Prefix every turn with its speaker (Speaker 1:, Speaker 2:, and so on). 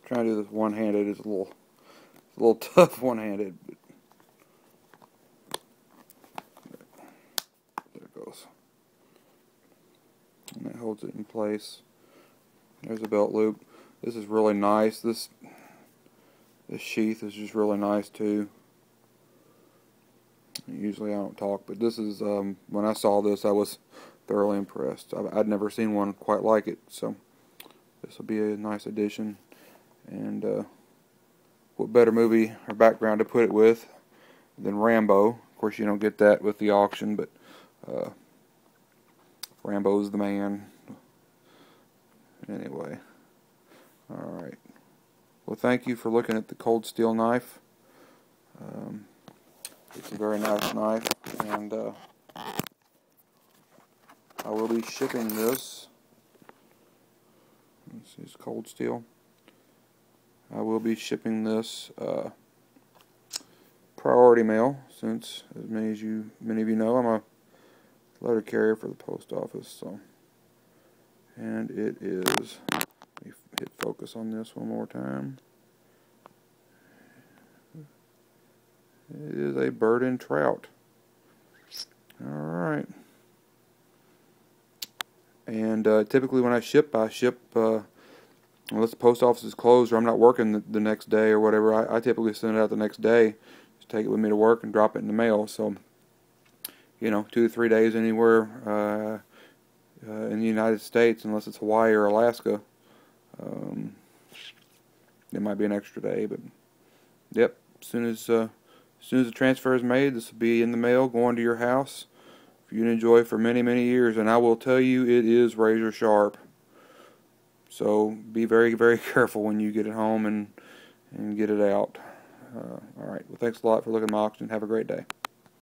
Speaker 1: Trying to do this one-handed is a little tough one-handed. But there it goes. And that holds it in place. There's a belt loop. This is really nice. This sheath is just really nice too. Usually I don't talk, but this is, when I saw this, I was thoroughly impressed. I'd never seen one quite like it, so this will be a nice addition. And what better movie or background to put it with than Rambo? Of course, you don't get that with the auction, but Rambo's the man. Anyway, alright. Well, thank you for looking at the cold steel knife. It's a very nice knife, and I will be shipping this. This is cold steel. I will be shipping this priority mail, since, as many of you know, I'm a letter carrier for the post office. So, and it is. Let me hit focus on this one more time. It is a bird and trout. Alright. And typically when I ship unless the post office is closed or I'm not working the next day or whatever, I typically send it out the next day. Just take it with me to work and drop it in the mail. So, you know, 2 to 3 days anywhere in the United States, unless it's Hawaii or Alaska. It might be an extra day, but yep. As soon as the transfer is made, this will be in the mail, going to your house for you to enjoy for many, many years. And I will tell you, it is razor sharp. So be very, very careful when you get it home and get it out. Alright, well, thanks a lot for looking at my auction. Have a great day.